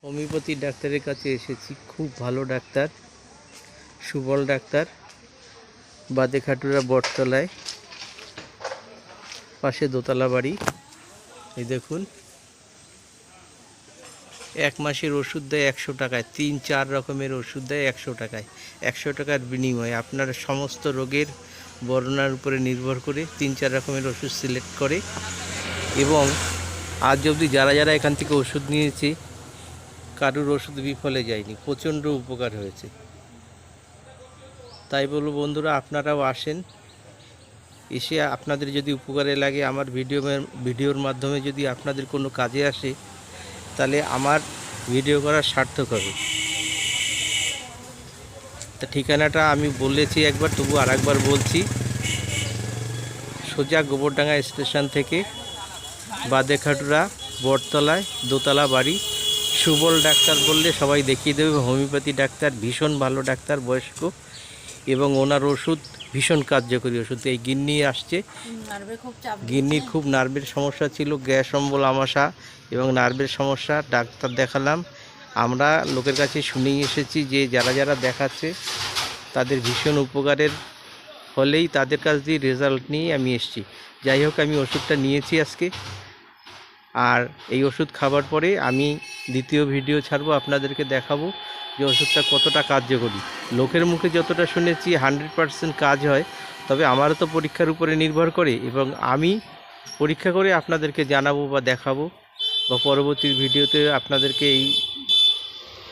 Homeopathy ডাক্তারের কাছে এসেছি। খুব ভালো ডাক্তার, সুবল ডাক্তার, বাদেখাটুরা বটতলায়, পাশে দোতলা বাড়ি। এই দেখুন, 1 মাসের ওষুধ দেয় 100 টাকায়। 3-4 রকমের ওষুধ দেয় 100 টাকায়। 100 টাকার বিনিময়ে আপনার সমস্ত রোগের বর্ণনার উপরে নির্ভর করে 3-4 রকমের ওষুধ সিলেক্ট করে। এবং আজ অবধি যারা যারা এখান থেকে ওষুধ নিয়েছে, কারুর ওষুধ বিফলে যায়নি, প্রচণ্ড উপকার হয়েছে। তাই বলবো বন্ধুরা, আপনারাও আসেন, এসে আপনাদের যদি উপকারে লাগে, আমার ভিডিওর মাধ্যমে যদি আপনাদের কোনো কাজে আসে, তাহলে আমার ভিডিও করার সার্থক হবে। তা ঠিকানাটা আমি বলেছি একবার, তবু আরেকবার বলছি। সোজা গোবরডাঙ্গা স্টেশন থেকে বাদেখাটুরা বটতলায় দোতলা বাড়ি। সুবল ডাক্তার বললে সবাই দেখিয়ে দেবে। হোমিওপ্যাথি ডাক্তার, ভীষণ ভালো ডাক্তার, বয়স্ক, এবং ওনার ওষুধ ভীষণ কার্যকরী ওষুধ। এই গিন্নি আসছে, গিন্নির খুব নার্ভের সমস্যা ছিল, গ্যাস অম্বল আমাশা এবং নার্ভের সমস্যা। ডাক্তার দেখালাম, আমরা লোকের কাছে শুনেই এসেছি যে যারা যারা দেখাচ্ছে তাদের ভীষণ উপকারের ফলেই তাদের কাছ দিয়ে রেজাল্ট নিয়ে আমি এসেছি। যাই হোক, আমি ওষুধটা নিয়েছি আজকে, আর এই ওষুধ খাবার পরে আমি দ্বিতীয় ভিডিও ছাড়বো, আপনাদেরকে দেখাবো যে ওষুধটা কতটা কার্যকরী। লোকের মুখে যতটা শুনেছি 100% কাজ হয়, তবে আমারও তো পরীক্ষার উপরে নির্ভর করে, এবং আমি পরীক্ষা করে আপনাদেরকে জানাবো বা দেখাবো, বা পরবর্তী ভিডিওতে আপনাদেরকে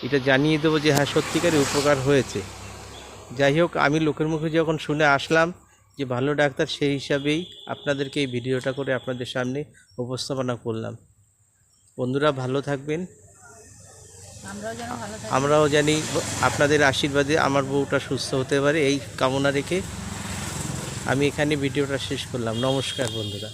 এটা জানিয়ে দেবো যে হ্যাঁ, সত্যিকারের উপকার হয়েছে। যাই হোক, আমি লোকের মুখে যখন শুনে আসলাম যে ভালো ডাক্তার, সেই হিসাবেই আপনাদেরকে এই ভিডিওটা করে আপনাদের সামনে উপস্থাপনা করলাম। বন্ধুরা ভালো থাকবেন, আমরাও জানি আপনাদের আশীর্বাদে আমার বউটা সুস্থ হতে পারে, এই কামনা রেখে আমি এখানে ভিডিওটা শেষ করলাম। নমস্কার বন্ধুরা।